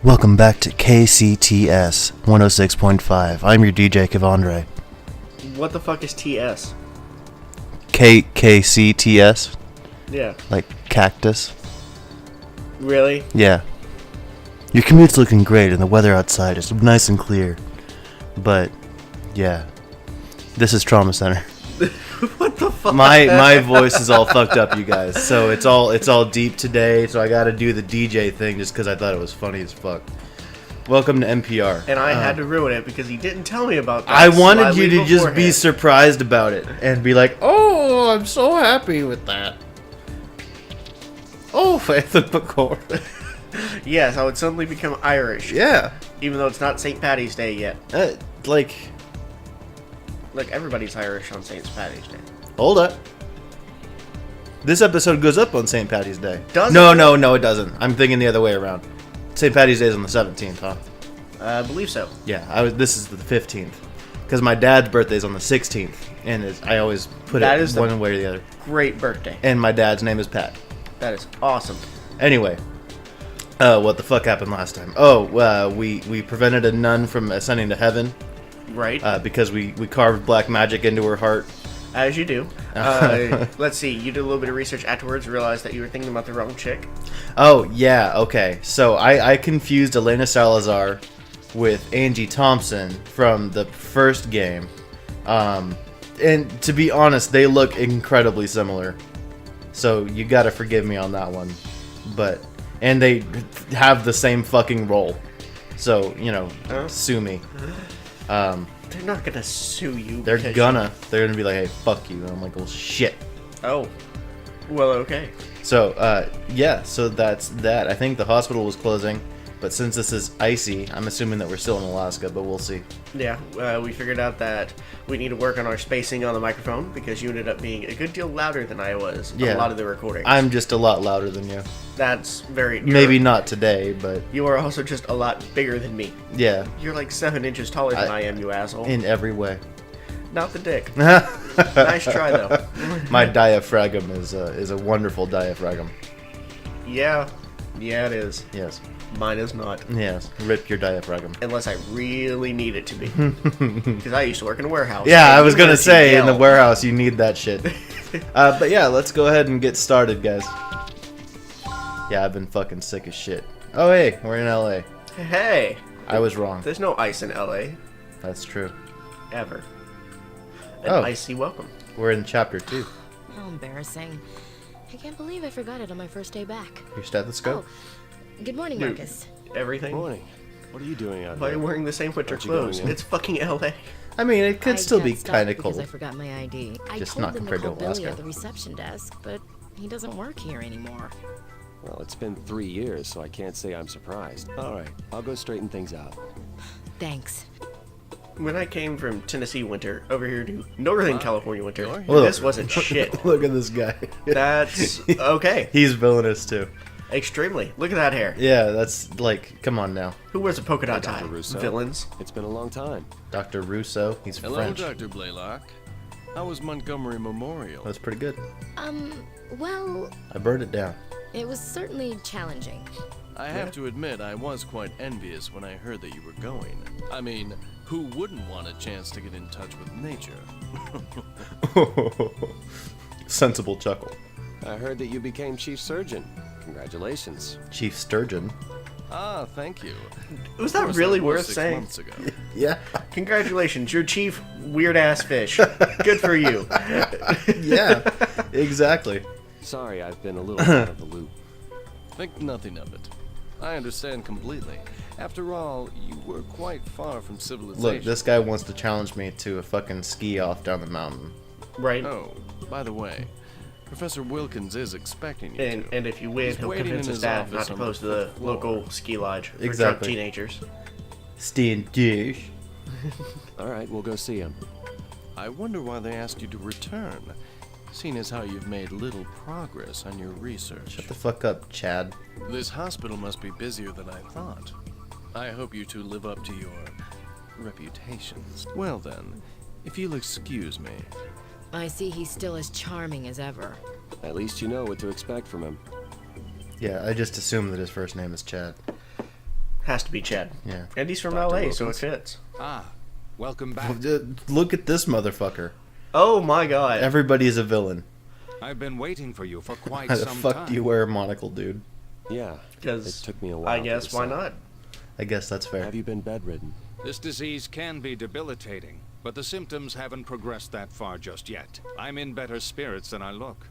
Welcome back to KCTS 106.5. I'm your DJ, Kevandre. What the fuck is TS? KCTS? Yeah. Like Cactus? Really? Yeah. Your commute's looking great and the weather outside is nice and clear. But, yeah. This is Trauma Center. What the fuck? My voice is all fucked up, you guys. So it's all deep today. So I got to do the DJ thing just because I thought it was funny as fuck. Welcome to NPR. And I had to ruin it because he didn't tell me about that. I wanted you to just be surprised about it and be like, "Oh, I'm so happy with that." Oh, Faith and McCord. Yes, I would suddenly become Irish. Yeah. Even though it's not St. Paddy's Day yet. Look, everybody's Irish on St. Paddy's Day. Hold up. This episode goes up on St. Paddy's Day. Does it? No, it doesn't. I'm thinking the other way around. St. Paddy's Day is on the 17th, huh? I believe so. Yeah, this is the 15th. Because my dad's birthday is on the 16th. And I always put That it is one way or the other. Great birthday. And my dad's name is Pat. That is awesome. Anyway. What the fuck happened last time? Oh, we prevented a nun from ascending to heaven. Right. Because we carved black magic into her heart. As you do. Let's see. You did a little bit of research afterwards, realized that you were thinking about the wrong chick. Oh, yeah, okay. So I confused Elena Salazar with Angie Thompson from the first game. And to be honest, they look incredibly similar. So you gotta forgive me on that one. And they have the same fucking role. So, sue me. They're not gonna sue you. They're gonna be like, hey, fuck you. And I'm like, well, shit. Oh. Well, okay. So, so that's that. I think the hospital was closing, but since this is icy, I'm assuming that we're still in Alaska, but we'll see. Yeah, we figured out that we need to work on our spacing on the microphone because you ended up being a good deal louder than I was on a lot of the recordings. I'm just a lot louder than you. That's very... Maybe not today, but... You are also just a lot bigger than me. Yeah. You're like 7 inches taller than I am, you asshole. In every way. Not the dick. Nice try, though. My diaphragm is a wonderful diaphragm. Yeah. Yeah, it is. Yes. Mine is not. Yes. Rip your diaphragm. Unless I really need it to be. Because I used to work in a warehouse. Yeah, I was going to say, in the warehouse, you need that shit. But yeah, let's go ahead and get started, guys. Yeah, I've been fucking sick as shit. Oh, hey, we're in LA. Hey. I was wrong. There's no ice in LA. That's true. Ever. An icy welcome. We're in chapter 2. How embarrassing. I can't believe I forgot it on my first day back. Your stethoscope? Oh, good morning, Marcus. Everything? Morning. What are you doing out Why are here? you wearing the same winter clothes? It's fucking LA. I mean, it could still be kind kind of because cold. I forgot my ID. Just I not told them to compared to call Billy Alaska. at the reception desk, but he doesn't work here anymore. Well, it's been 3 years, so I can't say I'm surprised. All right, I'll go straighten things out. Thanks. When I came from Tennessee winter over here to Northern California winter, Look. this wasn't shit. Look at this guy. That's okay. He's villainous too. Extremely. Look at that hair. Yeah, that's like, come on now. Who wears a polka dot tie? Dr. Rousseau. Villains. It's been a long time. Dr. Russo, he's Hello, French. Dr. Blaylock. How was Montgomery Memorial? That's pretty good. Well, I burned it down. it was certainly challenging. I have to admit, I was quite envious when I heard that you were going. I mean, who wouldn't want a chance to get in touch with nature? Sensible chuckle. I heard that you became chief surgeon. Congratulations. Chief Sturgeon. Ah, thank you. Was Of that course, really was worth 6 saying? months ago. Yeah. Congratulations, you're chief weird ass fish. Good for you. Yeah, exactly. Sorry, I've been a little out of the loop. Think nothing of it. I understand completely. After all, you were quite far from civilization. Look, this guy wants to challenge me to a fucking ski off down the mountain. Right. Oh, by the way, Professor Wilkins is expecting you to. And if you win, He's he'll waiting convince in his his dad not office to on close the the fifth floor. local ski lodge for drunk Exactly. teenagers. Steen douche. All right, we'll go see him. I wonder why they asked you to return, seeing as how you've made little progress on your research. Shut the fuck up, Chad. This hospital must be busier than I thought. I hope you two live up to your reputations. Well then, if you'll excuse me. I see he's still as charming as ever. At least you know what to expect from him. Yeah, I just assumed that his first name is Chad. Has to be Chad. Yeah. And he's from Dr. LA, so it Wilkins. fits. Ah, welcome back. Look at this motherfucker. Oh my god. Everybody is a villain. I've been waiting for you for quite How the some fuck time. do you wear a monocle, dude? Yeah, Because it took me a while. I to guess why decide. not? I guess that's fair. Have you been bedridden? This disease can be debilitating, but the symptoms haven't progressed that far just yet. I'm in better spirits than I look.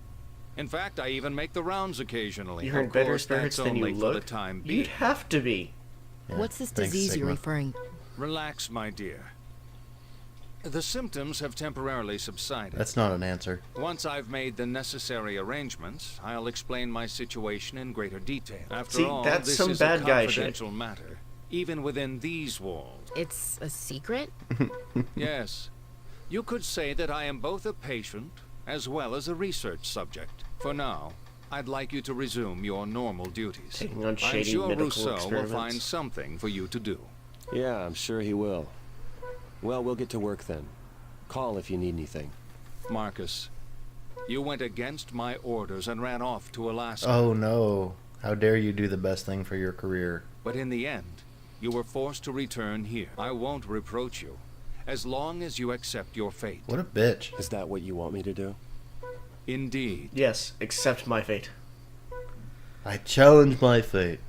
In fact, I even make the rounds occasionally. You're in Of better course, spirits that's than you only for the look? time You'd being. have to be. Yeah. What's this Thanks, disease you're Sigma. referring? Relax, my dear. The symptoms have temporarily subsided. That's not an answer. Once I've made the necessary arrangements, I'll explain my situation in greater detail. After See, all, that's this some is bad a guy shit. confidential matter, even within these walls. It's a secret? Yes. You could say that I am both a patient as well as a research subject. For now, I'd like you to resume your normal duties. Taking on I'm shady sure medical Rousseau will experiments. find something for you to do. Yeah, I'm sure he will. Well, we'll get to work then. Call if you need anything. Marcus, you went against my orders and ran off to Alaska. Oh no. How dare you do the best thing for your career? But in the end, you were forced to return here. I won't reproach you, as long as you accept your fate. What a bitch. Is that what you want me to do? Indeed. Yes, accept my fate. I challenge my fate.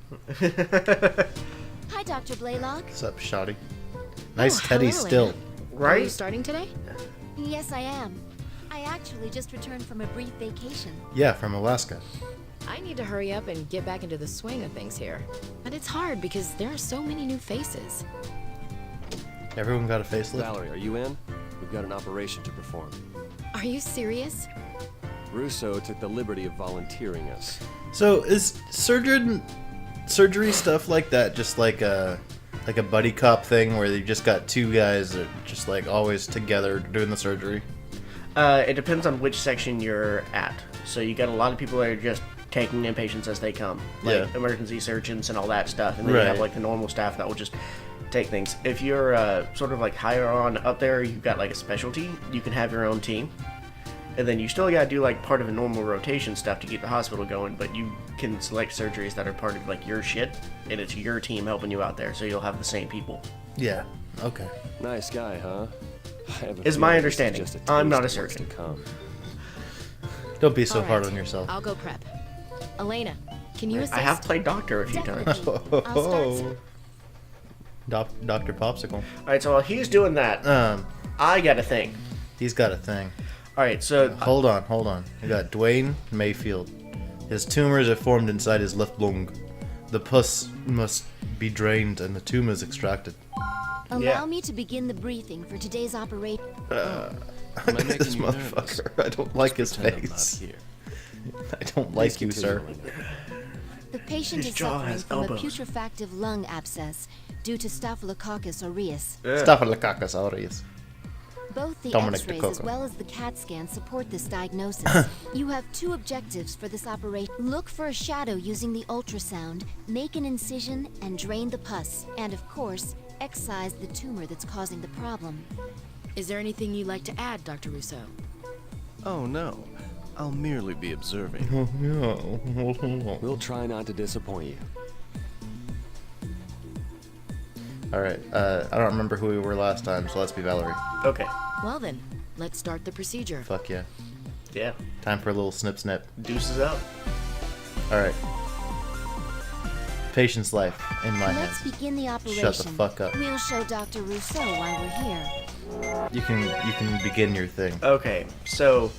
Hi, Dr. Blaylock. What's up, Shotty? Nice Oh, teddy hello, still. Are you Right? starting today? Yes, I am. I actually just returned from a brief vacation. Yeah, from Alaska. I need to hurry up and get back into the swing of things here. But it's hard because there are so many new faces. Everyone got a facelift? Valerie, are you in? We've got an operation to perform. Are you serious? Russo took the liberty of volunteering us. So is surgery stuff like that just like a buddy cop thing where you just got two guys that are just like always together doing the surgery? It depends on which section you're at. So you got a lot of people that are just taking in patients as they come, like Yeah. emergency surgeons and all that stuff, and then you have Right. like the normal staff that will just take things. If you're sort of like higher on up there, you've got like a specialty. You can have your own team, and then you still gotta do like part of a normal rotation stuff to keep the hospital going. But you can select surgeries that are part of like your shit, and it's your team helping you out there, so you'll have the same people. Yeah. Okay. Nice guy, huh? I have a Is my feeling understanding. this is just I'm taste not a of what's surgeon. to come. Don't be so All hard right, on yourself. I'll go prep. Elena, can you assist? I have played doctor a few times. Definitely. I'll start soon. Dr. Popsicle. All right, so while he's doing that, I got a thing. He's got a thing. All right, so Hold on. We got Dwayne Mayfield. His tumors are formed inside his left lung. The pus must be drained and the tumors extracted. Allow Yeah. me to begin the briefing for today's operation. Am I making This you nervous? motherfucker. I don't like his Pretend I'm not face. here. I don't like you, sir. The patient His is jaw suffering has from a elbows. putrefactive lung abscess due to Staphylococcus aureus. Staphylococcus aureus. Both the Dominic x-rays DeCoco. as well as the CAT scan support this diagnosis. You have two objectives for this operation. Look for a shadow using the ultrasound, make an incision, and drain the pus. And of course, excise the tumor that's causing the problem. Is there anything you'd like to add, Dr. Rousseau? Oh no, I'll merely be observing. We'll try not to disappoint you. Alright, I don't remember who we were last time, so let's be Valerie. okay, Well then, let's start the procedure. Fuck yeah. yeah, Time for a little snip snip. deuces out. Alright. Patient's life in my Let's hands. begin the operation. Shut the fuck up. We'll show Dr. Rousseau why we're here. You can begin your thing. Okay, so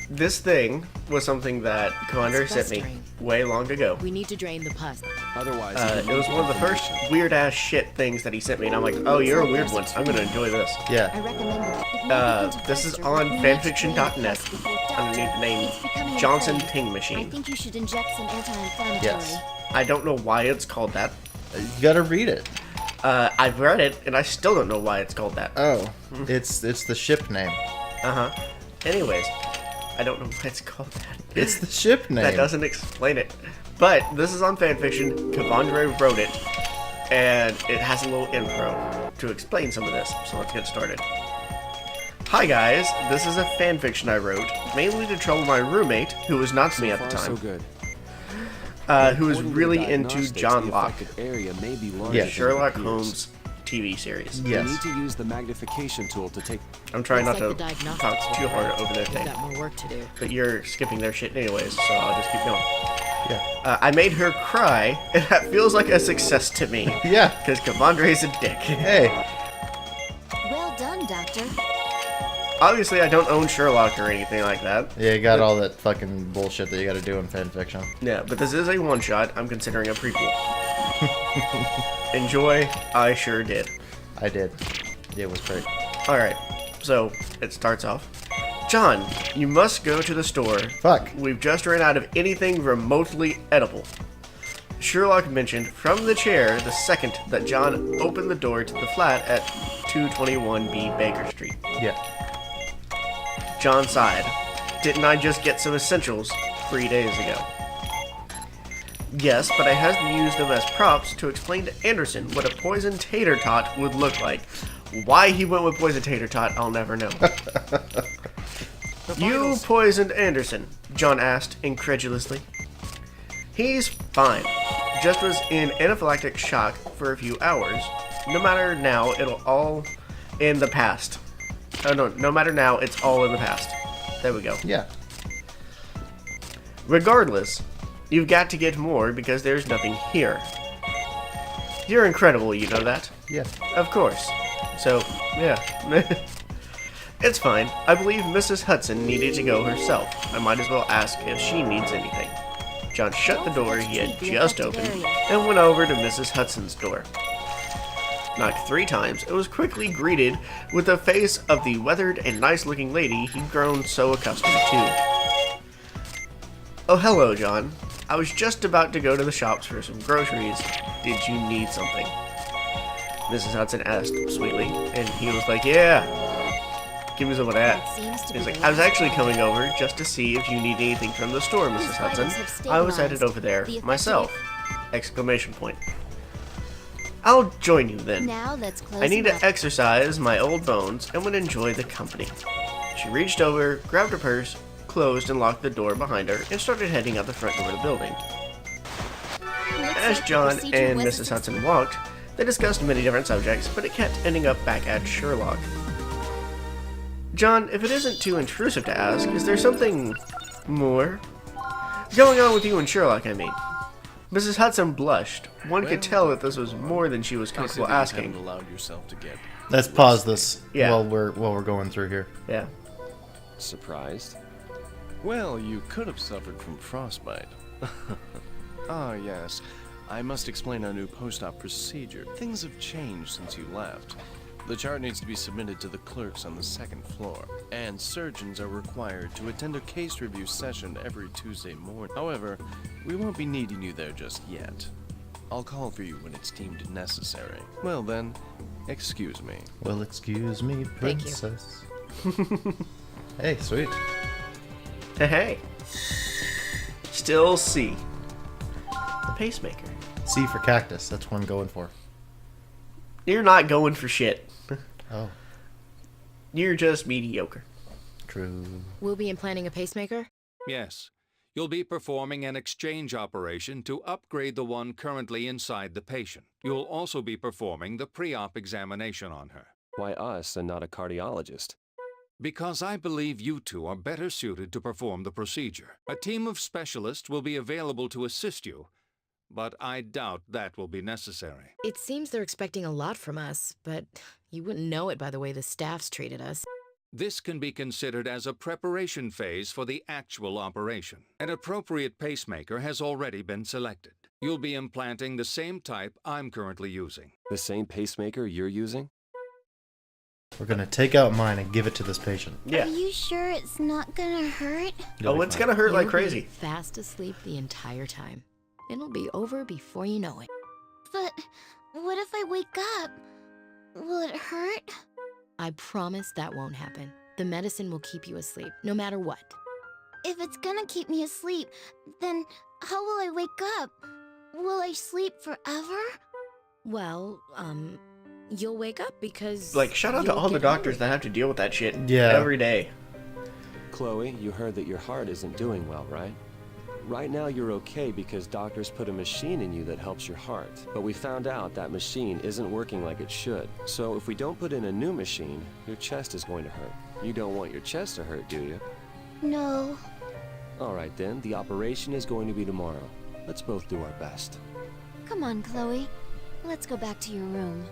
this thing was something that Kevandre It's sent me festering. way long ago. We need to drain the pus. Otherwise, It was one of the first weird ass shit things that he sent me, and I'm like, oh, you're a weird one. I'm gonna enjoy this. I Yeah. recommend it. It may begin to This is fester, on but we need to drain the fanfiction.net pus before- underneath the name It's becoming Johnson inflamed. Ting I Machine. think you should inject some anti-inflammatory. Yes. I don't know why it's called that. You gotta read it. I've read it, and I still don't know why it's called that. Oh. It's the ship name. Anyways, I don't know why it's called that. It's the ship name. That doesn't explain it. But this is on fanfiction. Kevandre wrote it, and it has a little intro to explain some of this. So let's get started. Hi guys, this is a fanfiction I wrote, mainly to trouble my roommate, who was not me at the far so time. good. who is According to really the into diagnostics, John the Locke. affected area may be larger Yeah. than it Sherlock appears. Holmes TV series. You Yes. need to use the magnification tool to take. I'm trying Looks not like to the diagnostics talk too will hard work. over their We've thing. got more work to do. But you're skipping their shit anyways, so I'll just keep going. Yeah. I made her cry, and that feels like a success to me. Yeah. Because Kevandre's a dick. Hey. Well done, Doctor. Obviously, I don't own Sherlock or anything like that. Yeah, you got all that fucking bullshit that you gotta do in fanfiction. Yeah, but this is a one-shot. I'm considering a prequel. Enjoy. I sure did. I did. It was great. Alright, so it starts off. John, you must go to the store. Fuck. We've just ran out of anything remotely edible. Sherlock mentioned from the chair the second that John opened the door to the flat at 221B Baker Street. Yeah. John sighed. Didn't I just get some essentials 3 days ago? Yes, but I had to use them as props to explain to Anderson what a poisoned tater tot would look like. Why he went with poisoned tater tot, I'll never know. You poisoned Anderson? John asked incredulously. He's fine. Just was in anaphylactic shock for a few hours. No matter now, it'll all in the past. Oh no, no matter now, it's all in the past. There we go. Yeah. Regardless, you've got to get more because there's nothing here. You're incredible, you know that? Yeah. Of course. So, yeah. It's fine. I believe Mrs. Hudson needed to go herself. I might as well ask if she needs anything. John shut the door he had just opened and went over to Mrs. Hudson's door. Knocked 3 times, it was quickly greeted with the face of the weathered and nice-looking lady he'd grown so accustomed to. Oh, hello, John. I was just about to go to the shops for some groceries. Did you need something? Mrs. Hudson asked sweetly, and he was like, yeah. Give me some of that. He's like, I was actually coming over just to see if you need anything from the store, Mrs. Hudson. I was headed over there myself! Exclamation point. I'll join you then. Now let's close I need them to up. exercise my old bones and would enjoy the company. She reached over, grabbed her purse, closed and locked the door behind her, and started heading out the front door of the building. Looks As like the John procedure and was Mrs. Hudson walked, they discussed many different subjects, but it kept ending up back at Sherlock. John, if it isn't too intrusive to ask, is there something more going on with you and Sherlock, I mean? Mrs. Hudson blushed. One could tell that this was more than she was Guess if comfortable you haven't asking. allowed yourself to get. Let's pause this Yeah. while we're going through here. Yeah. Surprised? Well, you could have suffered from frostbite. Ah, yes. I must explain our new post-op procedure. Things have changed since you left. The chart needs to be submitted to the clerks on the 2nd floor, and surgeons are required to attend a case review session every Tuesday morning. However, we won't be needing you there just yet. I'll call for you when it's deemed necessary. Well then, excuse me. Well, excuse me, Thank you. princess. Hey, sweet. Hey. Still C. The pacemaker. C for cactus. That's what I'm going for. You're not going for shit. Oh, You're just mediocre. true. We'll be implanting a pacemaker? Yes. You'll be performing an exchange operation to upgrade the one currently inside the patient. You'll also be performing the pre-op examination on her. Why us and not a cardiologist? Because I believe you two are better suited to perform the procedure. A team of specialists will be available to assist you, but I doubt that will be necessary. It seems they're expecting a lot from us, but you wouldn't know it by the way the staff's treated us. This can be considered as a preparation phase for the actual operation. An appropriate pacemaker has already been selected. You'll be implanting the same type I'm currently using. The same pacemaker you're using? We're gonna take out mine and give it to this patient. Yeah. Are you sure it's not gonna hurt? You'll Oh, be it's fine. gonna hurt like You'll crazy. be fast asleep the entire time. It'll be over before you know it. But what if I wake up? Will it hurt? I promise that won't happen. The medicine will keep you asleep, no matter what. If it's gonna keep me asleep, then how will I wake up? Will I sleep forever? Well, you'll wake up because... Like, shout out to you'll all the get doctors hungry. that have to deal with that shit Yeah. every day. Chloe, you heard that your heart isn't doing well, right? Right now you're okay because doctors put a machine in you that helps your heart. But we found out that machine isn't working like it should. So if we don't put in a new machine, your chest is going to hurt. You don't want your chest to hurt, do you? No. Alright then, the operation is going to be tomorrow. Let's both do our best. Come on, Chloe. Let's go back to your room.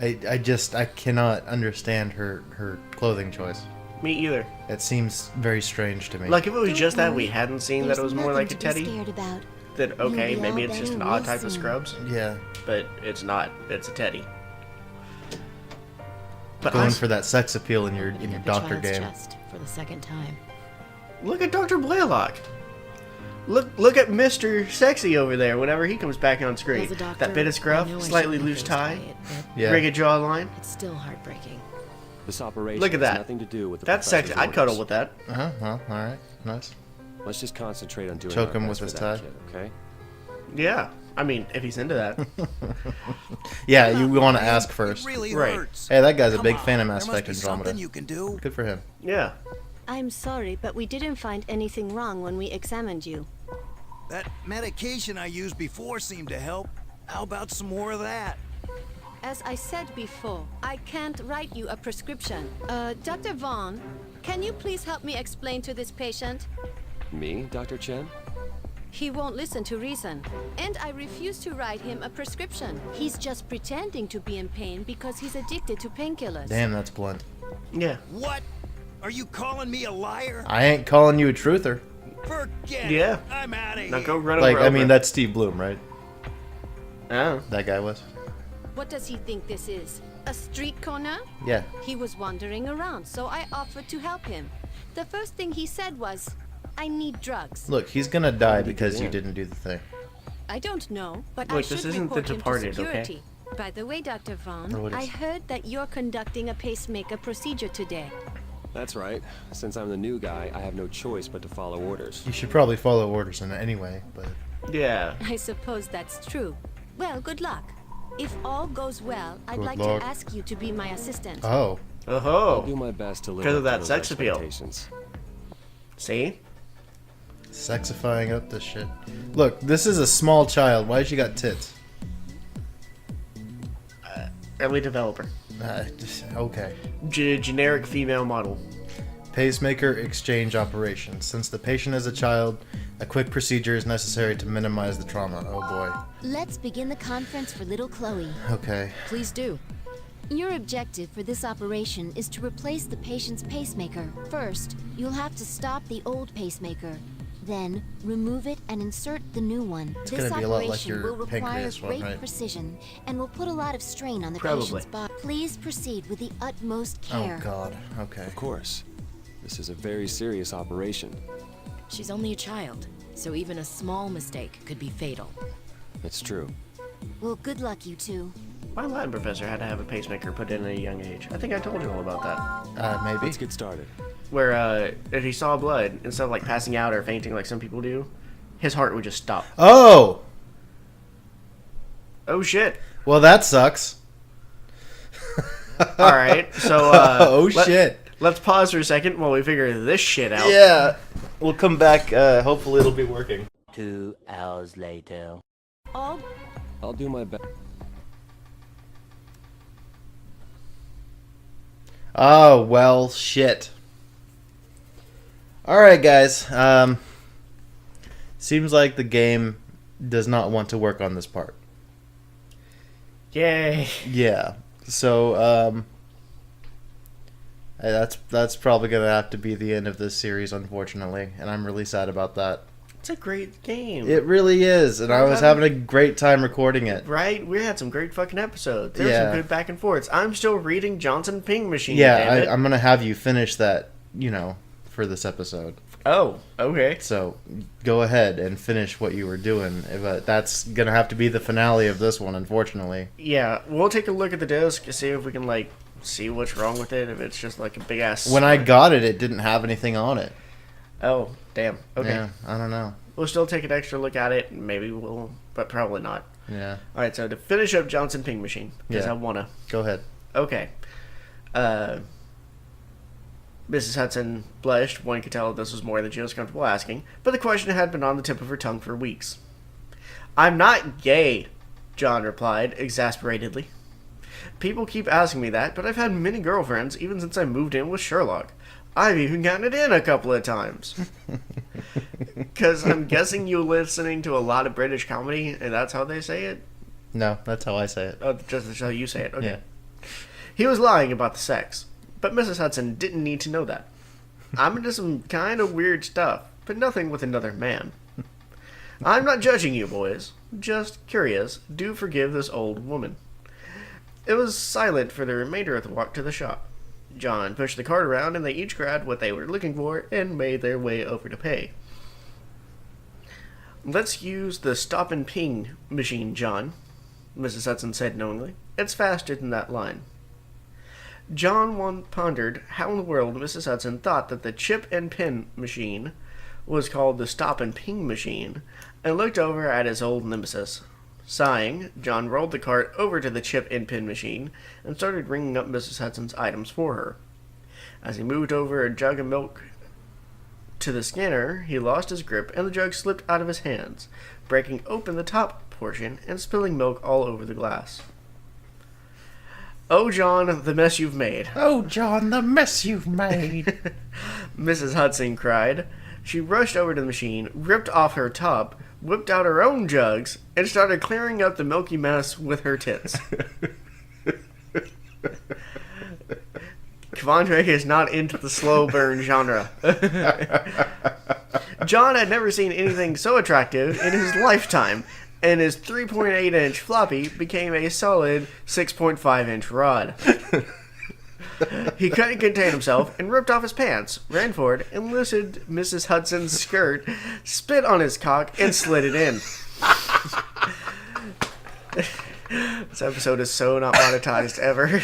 I cannot understand her clothing choice. Me either. It seems very strange to me. Like if it was Don't just that we worry. hadn't seen There's that it was more nothing like a to be teddy, scared about. then okay, You'll be maybe all it's just an better odd real type of soon. scrubs. Yeah, But it's not. It's a teddy. But going for that sex appeal in your The doctor child's game. chest for the second time. look at Dr. Blaylock. Look at Mr. Sexy over there whenever he comes back on screen. As a doctor, That bit of I scruff, know I slightly shouldn't be loose fazed by tie, it, but Yeah. ragged jawline. it's still heartbreaking. This operation Look at has that. nothing to do with the That's sexy. professor's I'd cuddle orders. with that. Uh-huh, well, alright, nice. Let's just concentrate on doing Choke our him best with for his that tie. kid, okay? Yeah. I mean, if he's into that. Yeah, you want to ask first. It really Right. hurts. Hey, that guy's a Come big on, fan of there Mass must Effect be Andromeda. something you can do. Good for him. Yeah. I'm sorry, but we didn't find anything wrong when we examined you. That medication I used before seemed to help. How about some more of that? As I said before, I can't write you a prescription. Dr. Vaughn, can you please help me explain to this patient? Me, Dr. Chen? He won't listen to reason, and I refuse to write him a prescription. He's just pretending to be in pain because he's addicted to painkillers. Damn, that's blunt. Yeah. What? Are you calling me a liar? I ain't calling you a truther. Forget Yeah. it. I'm out of Now here. go run Like, over. I mean, that's Steve Bloom, right? Oh. That guy was. What does he think this is? A street corner? Yeah. He was wandering around, so I offered to help him. The first thing he said was, I need drugs. Look, he's gonna die did he because get you in? didn't do the thing. I don't know, but I Look, should this isn't The report him to Departed, okay? security. By the way, Dr. Vaughn, Oh, it I is. heard that you're conducting a pacemaker procedure today. That's right. Since I'm the new guy, I have no choice but to follow orders. You should probably follow orders in it anyway, but... Yeah. I suppose that's true. Well, good luck. If all goes well, I'd Good like luck. to ask you to be my assistant. Oh. I'll do Oh. my best to live Because up of to that those sex appeal. expectations. See? Sexifying up this shit. Look, this is a small child. Why she got tits? Early developer. Okay. Generic female model. Pacemaker exchange operation. Since the patient is a child, a quick procedure is necessary to minimize the trauma. Oh boy. Let's begin the conference for little Chloe. Okay. Please do. Your objective for this operation is to replace the patient's pacemaker. First, you'll have to stop the old pacemaker. Then, remove it and insert the new one. It's This gonna be a lot like operation your will require pancreas one, great right? precision and will put a lot of strain on the Probably. patient's body. Please proceed with the utmost care. Oh god. Okay. Of course. This is a very serious operation. She's only a child, so even a small mistake could be fatal. It's true. Well, good luck, you two. My Latin professor had to have a pacemaker put in at a young age. I think I told you all about that. Maybe. Let's get started. Where, if he saw blood, instead of like passing out or fainting like some people do, his heart would just stop. Oh! Oh shit. Well, that sucks. Alright, so, Oh shit. Let's pause for a second while we figure this shit out. Yeah. We'll come back. Hopefully it'll be working. 2 hours later. All I'll do my best. Oh, well, shit. Alright, guys. Seems like the game does not want to work on this part. Yay. Yeah. So, that's probably going to have to be the end of this series, unfortunately. And I'm really sad about that. It's a great game. It really is. And I was having a great time recording it. Right? We had some great fucking episodes. There was Yeah. some good back and forths. I'm still reading Johnson Ping Machine. Yeah, damn it. I'm going to have you finish that, for this episode. Oh, okay. So go ahead and finish what you were doing. But that's going to have to be the finale of this one, unfortunately. Yeah, we'll take a look at the disc, see if we can, see what's wrong with it, if it's just, a big-ass... When I got it, it didn't have anything on it. Oh, damn. Okay. Yeah, I don't know. We'll still take an extra look at it, maybe we'll... But probably not. Yeah. Alright, so to finish up Johnson Ping Machine, because Yeah. I want to... Go ahead. Okay. Mrs. Hudson blushed. One could tell this was more than she was comfortable asking, but the question had been on the tip of her tongue for weeks. "I'm not gay," John replied, exasperatedly. "People keep asking me that, but I've had many girlfriends even since I moved in with Sherlock. I've even gotten it in a couple of times." Because I'm guessing you're listening to a lot of British comedy, and that's how they say it? No, that's how I say it. Oh, just how you say it. Okay. Yeah. He was lying about the sex, but Mrs. Hudson didn't need to know that. "I'm into some kind of weird stuff, but nothing with another man. I'm not judging you, boys. Just curious. Do forgive this old woman." It was silent for the remainder of the walk to the shop. John pushed the cart around, and they each grabbed what they were looking for and made their way over to pay. "Let's use the stop and ping machine, John," Mrs. Hudson said knowingly. "It's faster than that line." John pondered how in the world Mrs. Hudson thought that the chip and pin machine was called the stop and ping machine, and looked over at his old nemesis. Sighing, John rolled the cart over to the chip and pin machine and started ringing up Mrs. Hudson's items for her. As he moved over a jug of milk to the scanner, he lost his grip and the jug slipped out of his hands, breaking open the top portion and spilling milk all over the glass. "Oh, John, the mess you've made." "Oh, John, the mess you've made," Mrs. Hudson cried. She rushed over to the machine, ripped off her top, whipped out her own jugs, and started clearing up the milky mess with her tits. Kevandre is not into the slow burn genre. John had never seen anything so attractive in his lifetime, and his 3.8-inch floppy became a solid 6.5-inch rod. He couldn't contain himself and ripped off his pants, ran forward, and loosened Mrs. Hudson's skirt, spit on his cock, and slid it in. This episode is so not monetized ever.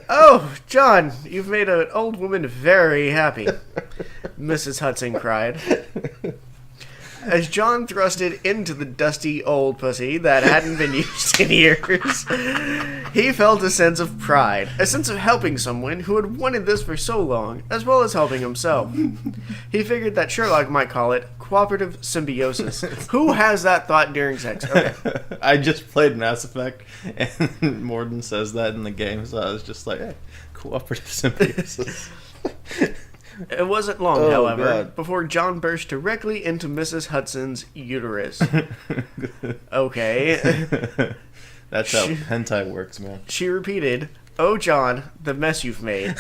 "Oh, John, you've made an old woman very happy," Mrs. Hudson cried. As John thrusted into the dusty old pussy that hadn't been used in years, he felt a sense of pride, a sense of helping someone who had wanted this for so long, as well as helping himself. He figured that Sherlock might call it cooperative symbiosis. Who has that thought during sex? Okay. I just played Mass Effect, and Morden says that in the game, so I was just like, hey, cooperative symbiosis. It wasn't long, however, God. before John burst directly into Mrs. Hudson's uterus. Okay. That's how hentai works, man. She repeated, "Oh, John, the mess you've made,"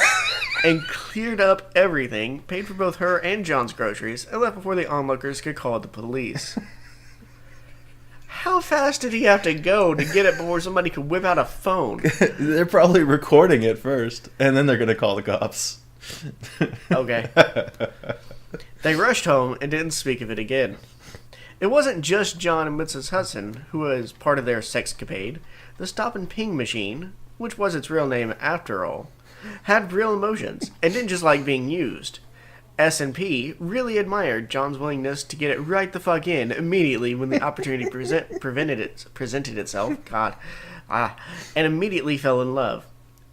and cleared up everything, paid for both her and John's groceries, and left before the onlookers could call the police. How fast did he have to go to get it before somebody could whip out a phone? They're probably recording it first, and then they're going to call the cops. Okay. They rushed home and didn't speak of it again. It wasn't just John and Mrs. Hudson who was part of their sexcapade. The stop and ping machine, which was its real name after all, had real emotions and didn't just like being used. S&P really admired John's willingness to get it right the fuck in immediately when the opportunity presented itself. And immediately fell in love.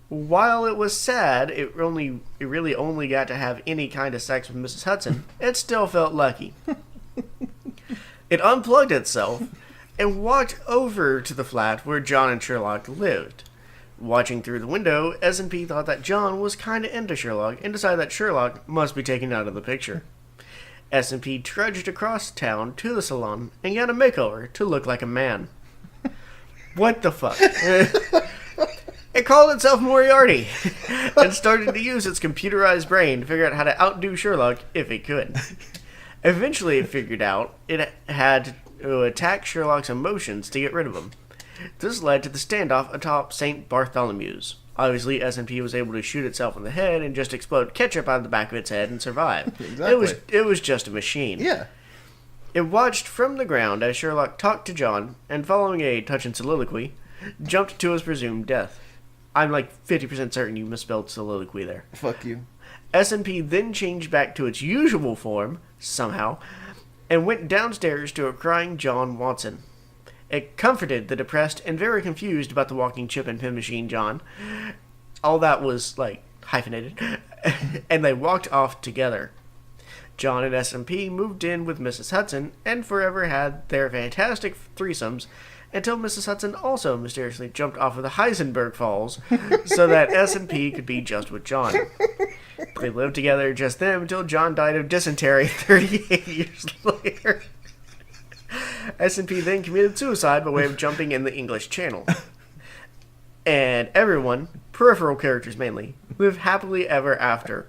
While it was sad, it really only got to have any kind of sex with Mrs. Hudson, it still felt lucky. It unplugged itself and walked over to the flat where John and Sherlock lived. Watching through the window, S&P thought that John was kinda into Sherlock and decided that Sherlock must be taken out of the picture. S&P trudged across town to the salon and got a makeover to look like a man. What the fuck? It called itself Moriarty and started to use its computerized brain to figure out how to outdo Sherlock if it could. Eventually it figured out it had to attack Sherlock's emotions to get rid of them. This led to the standoff atop St. Bartholomew's. Obviously, S&P was able to shoot itself in the head and just explode ketchup out of the back of its head and survive. Exactly. It was just a machine. Yeah. It watched from the ground as Sherlock talked to John and, following a touching soliloquy, jumped to his presumed death. I'm like 50% certain you misspelled soliloquy there. Fuck you. S&P then changed back to its usual form, somehow, and went downstairs to a crying John Watson. It comforted the depressed and very confused about the walking chip and pin machine John. All that was, hyphenated. and they walked off together. John and SMP moved in with Mrs. Hudson and forever had their fantastic threesomes until Mrs. Hudson also mysteriously jumped off of the Heisenberg Falls so that SMP could be just with John. They lived together, just them, until John died of dysentery 38 years later. SMP then committed suicide by way of jumping in the English Channel. And everyone, peripheral characters mainly, live happily ever after.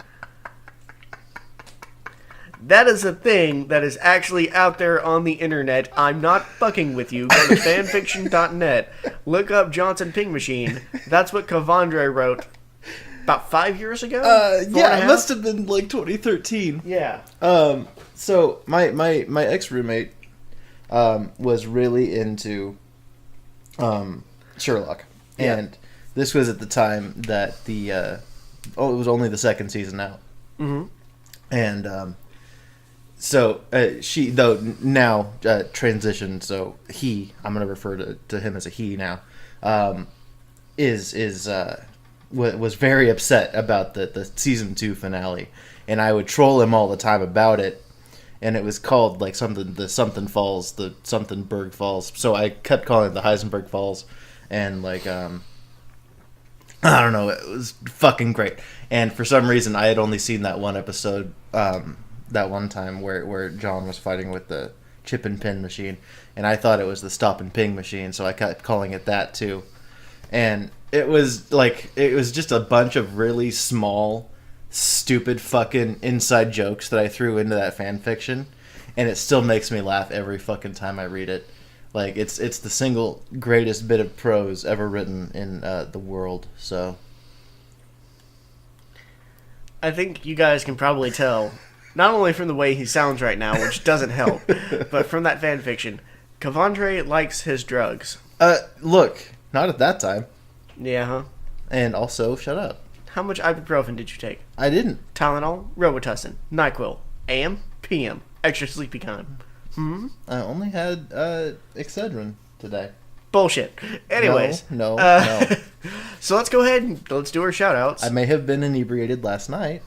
That is a thing that is actually out there on the internet. I'm not fucking with you. Go to fanfiction.net. Look up Johnson Ping Machine. That's what Kevandre wrote about 5 years ago? Yeah, it must have been like 2013. Yeah. So my ex-roommate was really into Sherlock. Yeah. And this was at the time that it was only the second season out. Mm-hmm. And so she, though now transitioned, so I'm going to refer to him as a he now, was very upset about the season 2 finale. And I would troll him all the time about it. And it was called like the something Falls, the something Berg Falls. So I kept calling it the Heisenberg Falls. And like, I don't know, it was fucking great. And for some reason, I had only seen that one episode, that one time where John was fighting with the chip and pin machine, and I thought it was the stop and ping machine, so I kept calling it that too. And it was just a bunch of really small, stupid fucking inside jokes that I threw into that fan fiction, and it still makes me laugh every fucking time I read it. Like, it's the single greatest bit of prose ever written in the world, so. I think you guys can probably tell, not only from the way he sounds right now, which doesn't help, but from that fan fiction, Kevandre likes his drugs. Look, not at that time. Yeah, huh? And also, shut up. How much ibuprofen did you take? I didn't. Tylenol, Robitussin, NyQuil, AM, PM, extra sleepy kind. I only had Excedrin today. Bullshit. Anyways. No. So let's go ahead and let's do our shoutouts. I may have been inebriated last night.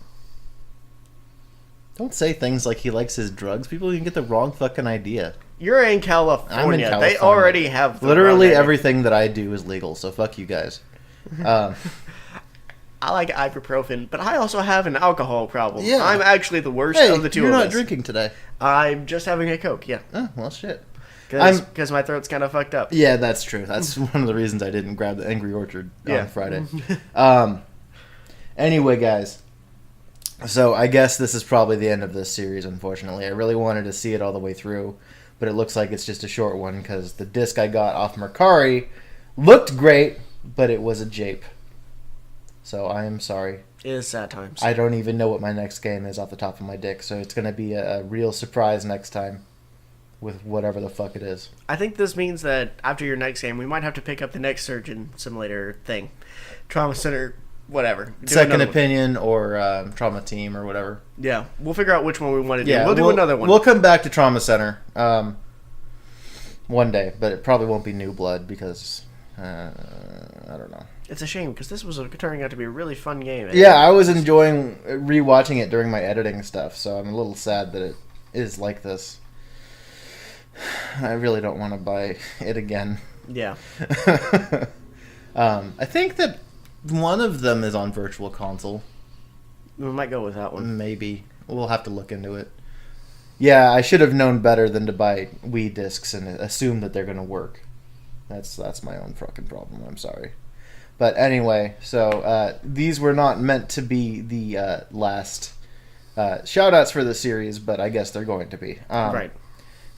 Don't say things like he likes his drugs. People can get the wrong fucking idea. You're in California. I'm in California. They already have literally everything that I do is legal, so fuck you guys. I like ibuprofen, but I also have an alcohol problem. Yeah. I'm actually the worst of the two of us. You're not drinking today. I'm just having a Coke, yeah. Oh, well, shit. Because my throat's kind of fucked up. Yeah, that's true. That's one of the reasons I didn't grab the Angry Orchard on Friday. Anyway, guys. So I guess this is probably the end of this series, unfortunately. I really wanted to see it all the way through, but it looks like it's just a short one because the disc I got off Mercari looked great, but it was a jape. So I am sorry. It is sad times. I don't even know what my next game is off the top of my dick, so it's going to be a real surprise next time with whatever the fuck it is. I think this means that after your next game, we might have to pick up the next Surgeon Simulator thing. Trauma Center, whatever. Second Opinion or Trauma Team or whatever. Yeah, we'll figure out which one we want to do. Yeah, we'll do another one. We'll come back to Trauma Center one day, but it probably won't be New Blood because, I don't know. It's a shame because this was turning out to be a really fun game. Yeah, I was enjoying rewatching it during my editing stuff, so I'm a little sad that it is like this. I really don't want to buy it again. Yeah. I think that one of them is on Virtual Console. We might go with that one. Maybe. We'll have to look into it. Yeah, I should have known better than to buy Wii discs and assume that they're going to work. That's my own fucking problem. I'm sorry. But anyway, so these were not meant to be the last shout-outs for the series, but I guess they're going to be. Right.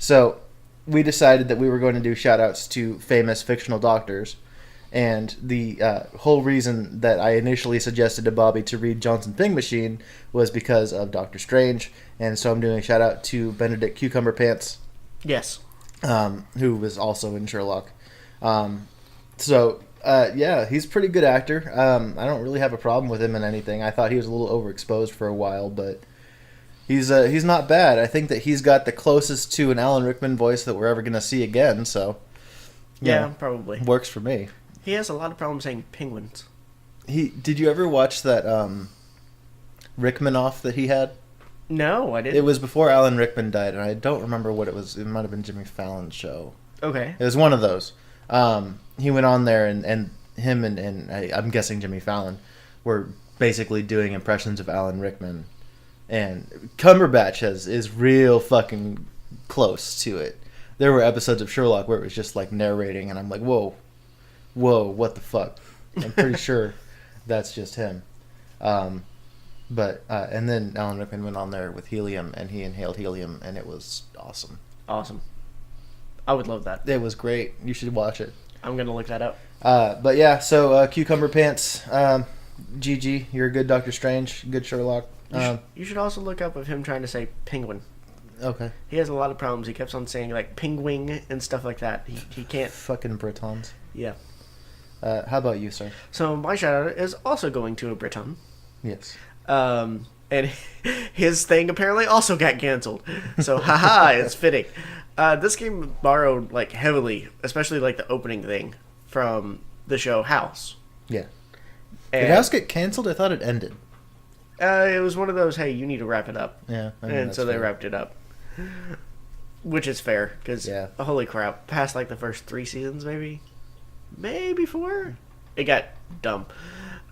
So we decided that we were going to do shout-outs to famous fictional doctors, and the whole reason that I initially suggested to Bobby to read Johnson Ping Machine was because of Doctor Strange, and so I'm doing a shout-out to Benedict Cucumberpants. Yes. Who was also in Sherlock. Yeah, he's a pretty good actor. I don't really have a problem with him in anything. I thought he was a little overexposed for a while, but he's not bad. I think that he's got the closest to an Alan Rickman voice that we're ever going to see again, so... Yeah, probably. Works for me. He has a lot of problems saying penguins. Did you ever watch that, Rickman off that he had? No, I didn't. It was before Alan Rickman died, and I don't remember what it was. It might have been Jimmy Fallon's show. Okay. It was one of those. He went on there, and him and I'm guessing Jimmy Fallon were basically doing impressions of Alan Rickman. And Cumberbatch is real fucking close to it. There were episodes of Sherlock where it was just like narrating, and I'm like, whoa, what the fuck? I'm pretty sure that's just him. But and then Alan Rickman went on there with helium, and he inhaled helium, and it was awesome. Awesome. I would love that. It was great. You should watch it. I'm going to look that up. But yeah, so Cucumberpants, GG, you're a good Doctor Strange, good Sherlock. You should also look up of him trying to say penguin. Okay. He has a lot of problems. He keeps on saying like penguin and stuff like that. He can't. Fucking Britons. Yeah. How about you, sir? So my shout out is also going to a Briton. Yes. And his thing apparently also got canceled. So haha, it's fitting. This game borrowed like heavily, especially like the opening thing from the show House. Yeah. And, did House get canceled? I thought it ended. It was one of those, hey, you need to wrap it up. Yeah. And so they wrapped it up. Which is fair, because holy crap, past like the first 3 seasons maybe 4, it got dumb.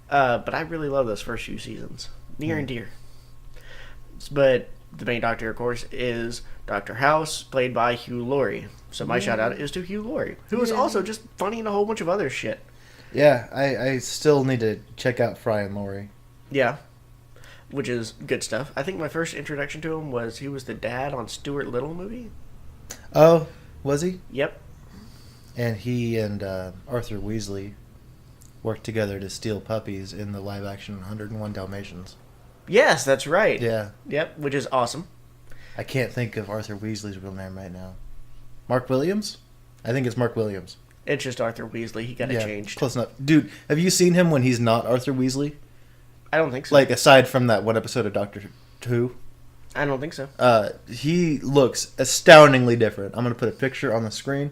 But I really love those first few seasons. Near and dear. But the main doctor, of course, is Dr. House, played by Hugh Laurie. So my shout out is to Hugh Laurie, who is also just funny in a whole bunch of other shit. Yeah, I still need to check out Fry and Laurie. Yeah. Which is good stuff. I think my first introduction to him was he was the dad on Stuart Little movie. Oh, was he? Yep. And he and Arthur Weasley worked together to steal puppies in the live-action 101 Dalmatians. Yes, that's right. Yeah. Yep, which is awesome. I can't think of Arthur Weasley's real name right now. Mark Williams? I think it's Mark Williams. It's just Arthur Weasley. He got it changed. Close enough. Dude, have you seen him when he's not Arthur Weasley? I don't think so. Like, aside from that one episode of Doctor Who? I don't think so. He looks astoundingly different. I'm going to put a picture on the screen.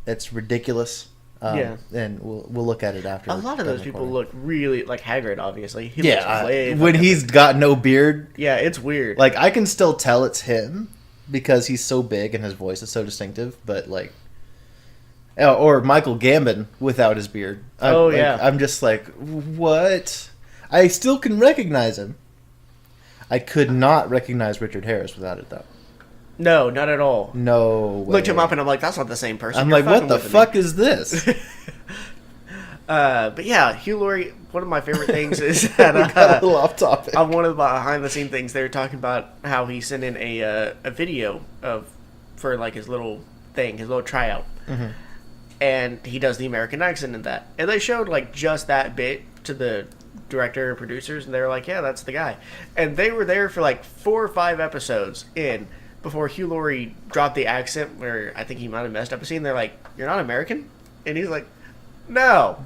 It's ridiculous. Yeah. And we'll look at it after. A lot of those people look really, like Hagrid, obviously. He looks way when he's got no beard. Yeah, it's weird. Like, I can still tell it's him because he's so big and his voice is so distinctive, but, like... Or Michael Gambon without his beard. I'm just like, what? I still can recognize him. I could not recognize Richard Harris without it, though. No, not at all. No way. Looked him up and I'm like, that's not the same person. I'm You're like, what the fuck is this? But yeah, Hugh Laurie, one of my favorite things is that... got a little off topic. On one of the behind-the-scenes things, they were talking about how he sent in a video for like his little thing, his little tryout. Mm-hmm. And he does the American accent in that. And they showed like just that bit to the director and producers, and they were like, yeah, that's the guy. And they were there for like 4 or 5 episodes in before Hugh Laurie dropped the accent where I think he might have messed up a scene. They're like, you're not American? And he's like, no.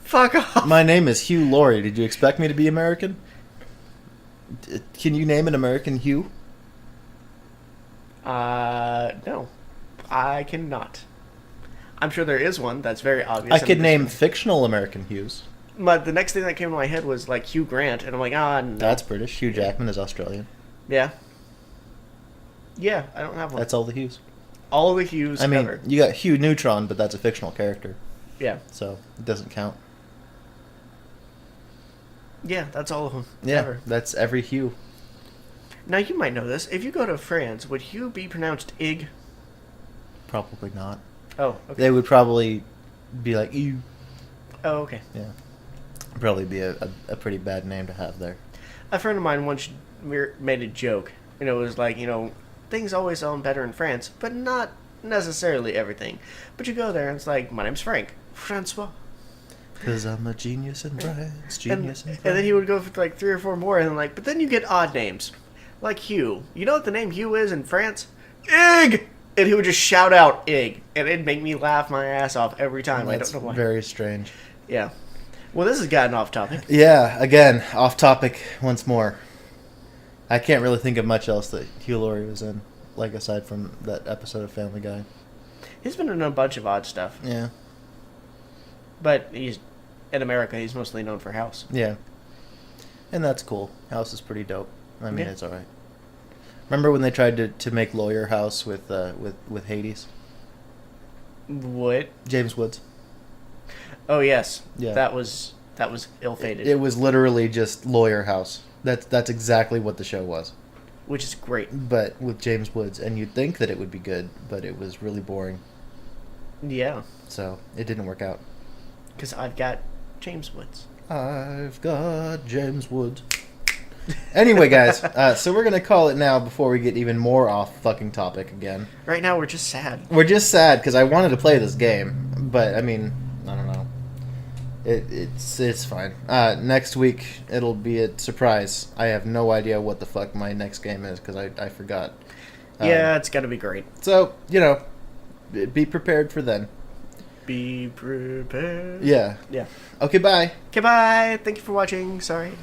Fuck off. My name is Hugh Laurie. Did you expect me to be American? Can you name an American Hugh? No. I cannot. I'm sure there is one that's very obvious. I could name fictional American Hughs. But the next thing that came to my head was like Hugh Grant, and I'm like, no. That's British. Hugh Jackman is Australian. Yeah. Yeah, I don't have one. That's all the Hughes. All the Hughes ever. You got Hugh Neutron, but that's a fictional character. Yeah. So, it doesn't count. Yeah, that's all of them. Yeah, ever. That's every Hugh. Now, you might know this. If you go to France, would Hugh be pronounced Ig? Probably not. Oh, okay. They would probably be like, ew. Oh, okay. Yeah. Probably be a pretty bad name to have there. A friend of mine once made a joke, and it was like, things always sound better in France, but not necessarily everything. But you go there, and it's like, my name's Frank. Francois. Because I'm a genius in France. Genius in France. And then he would go for like 3 or 4 more, and but then you get odd names. Like Hugh. You know what the name Hugh is in France? Ig! And he would just shout out Ig. And it'd make me laugh my ass off every time. That's I don't know why. Very strange. Yeah. Well, this has gotten off topic. Yeah, again, off topic once more. I can't really think of much else that Hugh Laurie was in, like aside from that episode of Family Guy. He's been in a bunch of odd stuff. Yeah. But in America, he's mostly known for House. Yeah. And that's cool. House is pretty dope. I mean, Yeah. it's alright. Remember when they tried to make Lawyer House with Hades? What? James Woods. Oh yes. Yeah. That was ill-fated. It was literally just Lawyer House. That's exactly what the show was. Which is great. But with James Woods, and you'd think that it would be good, but it was really boring. Yeah. So it didn't work out. Because I've got James Woods. I've got James Woods. Anyway, guys, so we're gonna call it now before we get even more off fucking topic again. Right now, we're just sad. We're just sad because I wanted to play this game, but I mean, I don't know. It's fine. Next week it'll be a surprise. I have no idea what the fuck my next game is because I forgot. Yeah, it's gotta be great. So be prepared for then. Be prepared. Yeah. Yeah. Okay. Bye. Okay, bye. Thank you for watching. Sorry.